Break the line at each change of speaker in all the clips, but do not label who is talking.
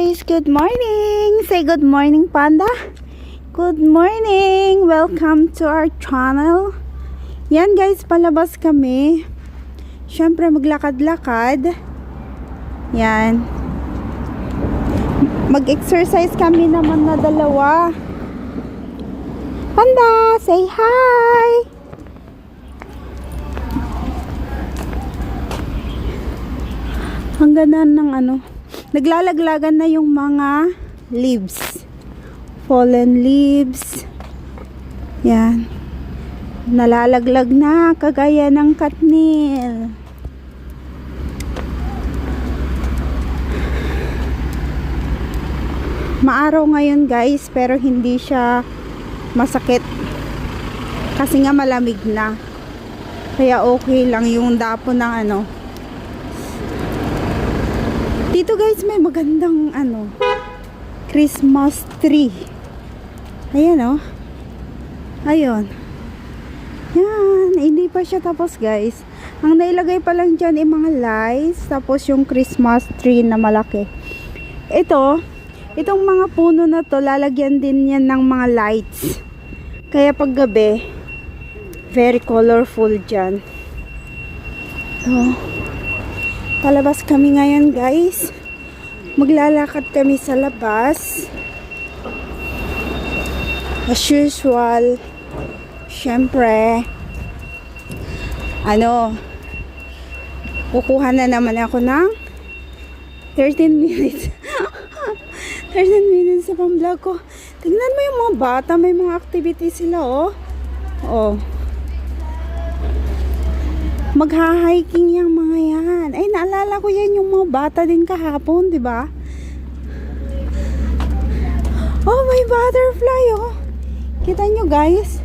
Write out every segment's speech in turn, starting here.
guys, good morning. Say good morning, Panda. Good morning. Welcome to our channel. Yan guys, palabas kami. Syempre maglakad-lakad. Yan. Mag-exercise kami naman na dalawa. Panda, say hi. Ang ganda ng naglalaglagan na yung mga leaves, fallen leaves. Yan, nalalaglag na kagaya ng katnil. Maaraw ngayon guys, pero hindi siya masakit kasi nga malamig na, kaya okay lang yung dapon ng Dito guys, may magandang Christmas tree. Ayan ayun. Yan, hindi pa siya tapos guys. Ang nailagay pa lang dyan ay mga lights, tapos yung Christmas tree na malaki. Itong mga puno na to, lalagyan din yan ng mga lights. Kaya pag gabi, very colorful dyan. Palabas kami ngayon guys. Maglalakad kami sa labas. As usual. Syempre, kukuha na naman ako ng 13 minutes. 13 minutes sa pang-vlog ko. Tingnan mo yung mga bata, may mga activities sila magha-hiking yung mga yan. Ay, naalala ko yan yung mga bata din kahapon, di ba? Oh, may butterfly, Kita nyo, guys?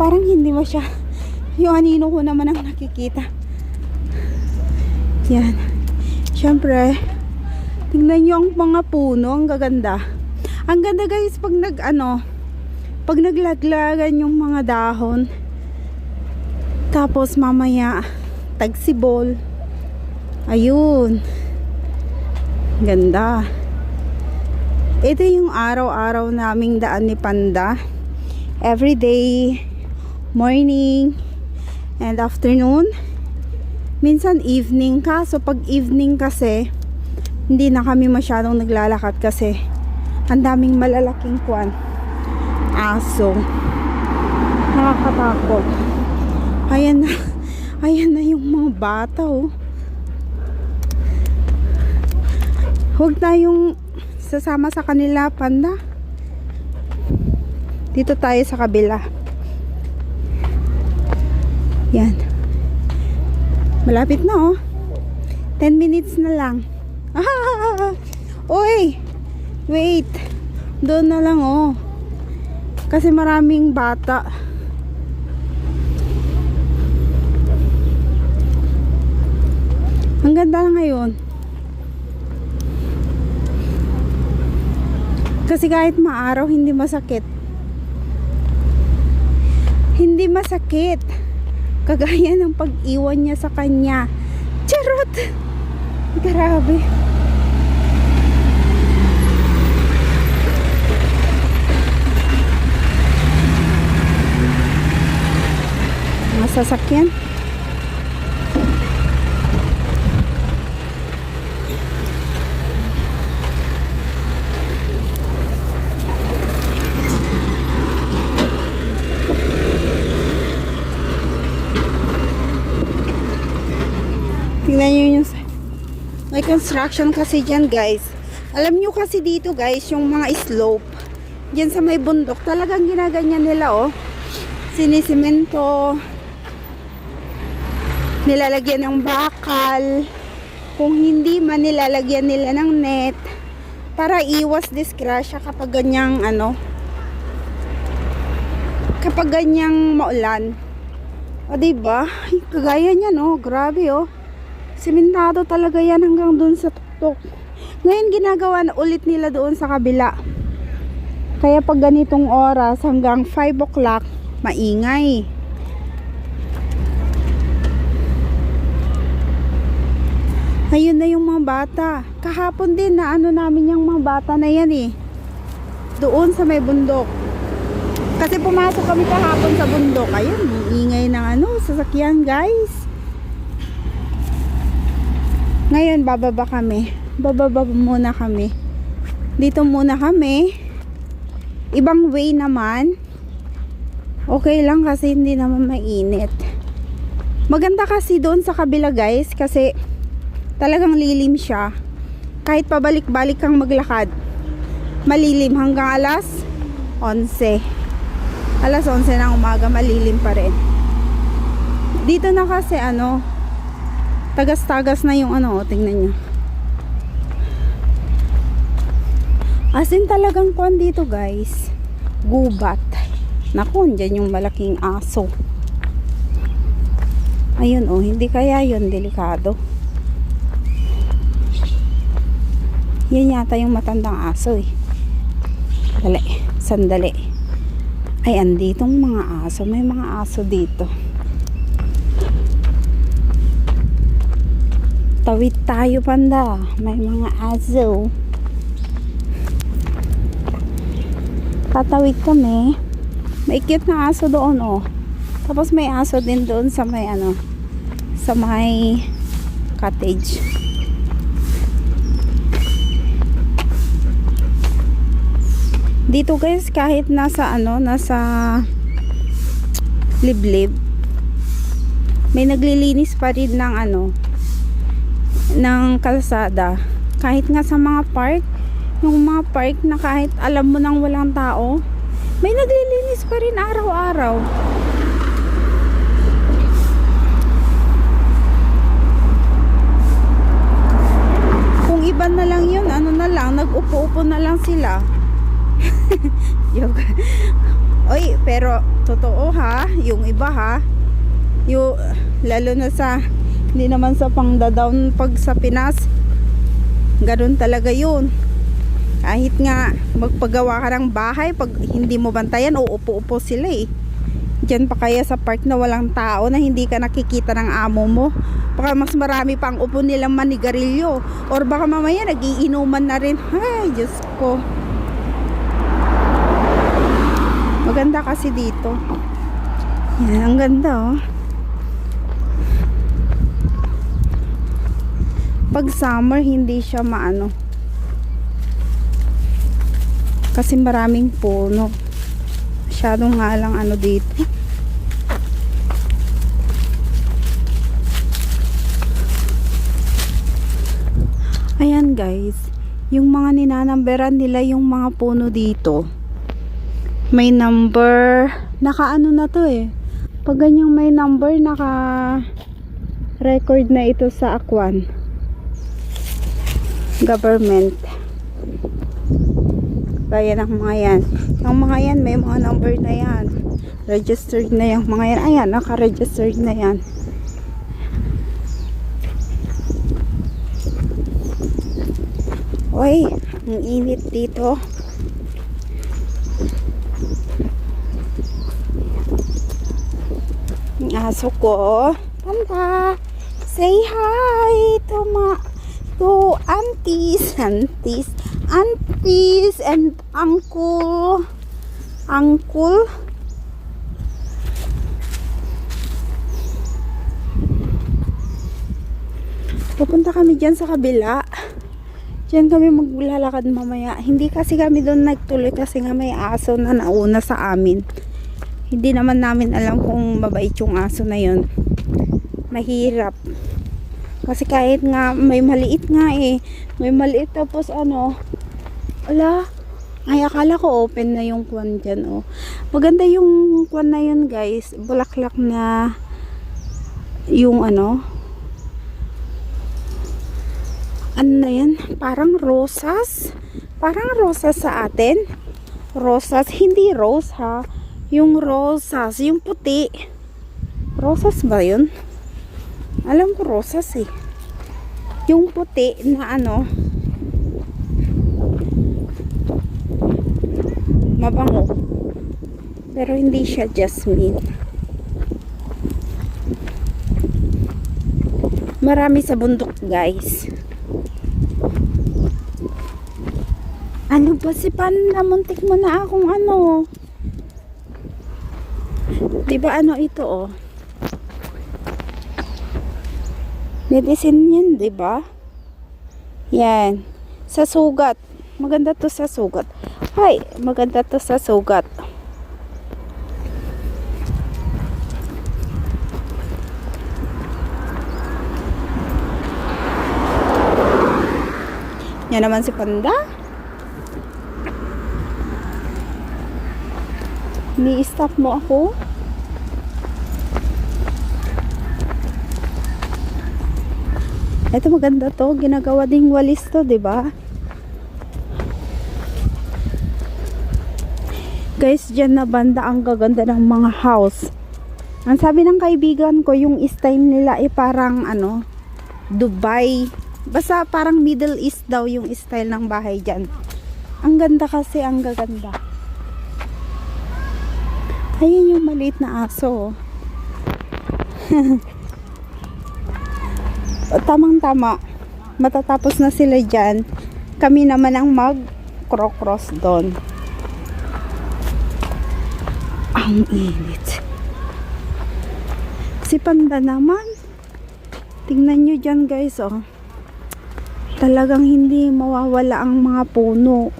Parang hindi siya. Yung anino ko naman ang nakikita. Yan. Siyempre, tingnan nyo ang mga puno, ang gaganda. Ang ganda, guys, pag pag naglaglagan yung mga dahon. Tapos mamaya tagsibol. Ayun. Ganda. Ito yung araw-araw naming daan ni Panda. Everyday morning and afternoon. Minsan evening ka. So pag evening kasi, hindi na kami masyadong naglalakad kasi ang daming malalaking aso. Nakakatakot. Ayan na yung mga bata, Huwag tayong sasama sa kanila, Panda. Dito tayo sa kabila. Yan. Malapit na, 10 minutes na lang. Uy! Wait. Doon na lang, kasi maraming bata. Ang ganda na ngayon. Kasi kahit maaraw, hindi masakit. Hindi masakit. Kagaya ng pag-iwan niya sa kanya. Charot! Grabe. Mga sasakyan. Tingnan nyo yung may construction kasi dyan guys. Alam nyo kasi dito guys, yung mga slope dyan sa may bundok, talagang ginaganyan nila sinisemento, nilalagyan ng bakal, kung hindi man nilalagyan nila ng net para iwas disgrasya kapag ganyang kapag ganyang maulan. Diba? Ay, kagaya niyan grabe simentado talaga yan hanggang doon sa tuktok. Ngayon ginagawa na ulit nila doon sa kabila. Kaya pag ganitong oras hanggang 5 o'clock maingay. Ayun na yung mga bata. Kahapon din na ano namin yung mga bata na yan eh. Doon sa may bundok. Kasi pumasok kami kahapon sa bundok. Ayun, ingay ng ano, sasakyan guys. Ngayon bababa kami. Bababa muna kami. Dito muna kami. Ibang way naman. Okay lang kasi hindi naman mainit. Maganda kasi doon sa kabila guys kasi talagang lilim siya. Kahit pabalik-balik kang maglakad, malilim hanggang alas 11. Alas 11 ng umaga, malilim pa rin. Dito na kasi ano, tagas-tagas na yung ano, tingnan nyo. As in talagang kuwan dito guys, gubat. Naku, dyan yung malaking aso. Ayun oh, hindi kaya yun, delikado. Yan yata yung matandang aso eh. Dali, sandali. Ay, anditong mga aso. May mga aso dito. Tawid tayo panda. May mga aso. Tatawid kami. May cute na aso doon oh. Tapos may aso din doon sa may ano, sa may cottage. Dito guys, kahit nasa ano, nasa liblib, may naglilinis pa rin ng ano, ng kalsada. Kahit nga sa mga park, yung mga park na kahit alam mo nang walang tao, may naglilinis pa rin araw-araw. Kung iba na lang yun, ano na lang, nag-upo-upo na lang sila. Joke. Oy, pero totoo ha, yung iba ha, yung lalo na sa hindi naman sa pangda-down pag sa Pinas, ganun talaga yun. Kahit nga magpagawa ka ng bahay, pag hindi mo bantayan, uupo-upo sila eh. Diyan pa kaya sa park na walang tao na hindi ka nakikita ng amo mo, baka mas marami pang upo nilang manigarilyo, or baka mamaya nagiinuman na rin. Ay, Diyos ko. Maganda kasi dito. Yan, ang ganda oh. Pag summer, hindi siya maano. Kasi maraming puno. Masyadong nga lang ano dito. Ayan guys. Yung mga ninanamberan nila yung mga puno dito. May number, naka-ano na to eh. Pag ganyang may number, naka-record na ito sa Akwan government. Kaya ng mga yan. Yung mga yan, may mga number na yan. Registered na yung mga yan. Ayan, naka-registered na yan. Uy, ang init dito. Aso ko, Panda, say hi to aunties and uncle. Pupunta kami dyan sa kabila. Diyan kami maglalakad mamaya. Hindi kasi kami doon nagtuloy kasi nga may aso na nauna sa amin. Hindi naman namin alam kung mabait yung aso na yun. Mahirap. Kasi kahit nga may maliit nga eh. May maliit tapos ano. Ala. Ay akala ko open na yung kwan dyan oh. Maganda yung kwan na yun guys. Bulaklak na yung ano. Ano na yan? Parang rosas. Parang rosas sa atin. Rosas. Hindi rose ha. Yung rosas, yung puti. Rosas ba yun? Alam ko rosas eh. Yung puti na ano, mabango. Pero hindi siya jasmine. Marami sa bundok, guys. Ano ba si Panda? Muntik mo na akong ano. Diba ano ito, oh? Medicine yan, diba? Yan. Sa sugat. Maganda to sa sugat. Ay, maganda to sa sugat. Yan naman si Panda. Ni-stop mo ako. Ito maganda to. Ginagawa ding walis to, diba? Guys, dyan na banda ang gaganda ng mga house. Ang sabi ng kaibigan ko, yung style nila ay parang ano, Dubai. Basta parang Middle East daw yung style ng bahay dyan. Ang ganda kasi, ang gaganda. Ayun yung maliit na aso. Tamang-tama. Matatapos na sila dyan. Kami naman ang mag-cross doon. Ang init. Si Panda naman. Tingnan nyo dyan, guys, oh. Talagang hindi mawawala ang mga puno.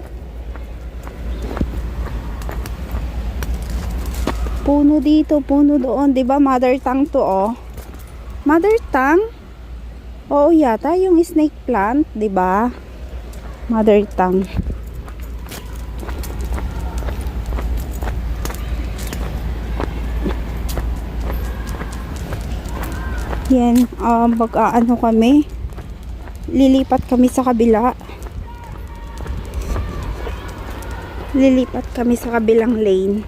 Puno dito, puno doon. Diba mother tongue to, oh. Mother tongue? Oo yata, yung snake plant, diba? Mother tongue. Yan, ano kami. Lilipat kami sa kabila. Lilipat kami sa kabilang lane.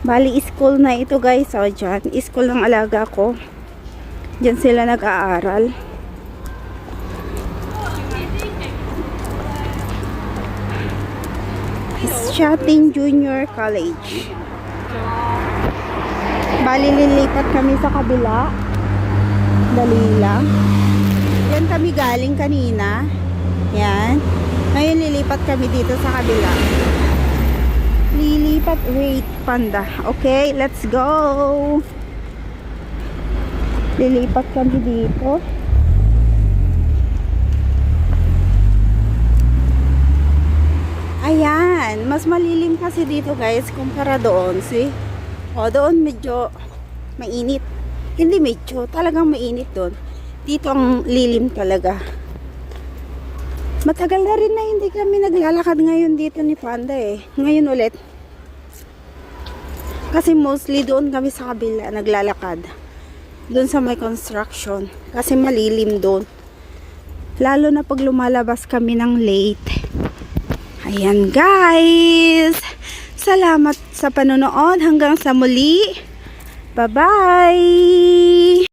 Bali, school na ito, guys. O, dyan. School ng alaga ko. Dyan sila nag-aaral. Shatin Junior College. Bali, lilipat kami sa kabila. Dali lang. Yan kami galing kanina. Yan. Ngayon lilipat kami dito sa kabila. Lilipat. Wait, Panda. Okay, let's go. Lilipat kami dito. Ayan. Mas malilim kasi dito, guys, kumpara doon. See? O, doon medyo mainit. Hindi medyo. Talagang mainit doon. Dito ang lilim talaga. Matagal na rin na hindi kami naglalakad ngayon dito ni Panda eh. Ngayon ulit. Kasi mostly doon kami sa kabila naglalakad. Doon sa may construction. Kasi malilim doon. Lalo na pag lumalabas kami ng late. Ayan, guys. Salamat sa panonood. Hanggang sa muli. Bye-bye.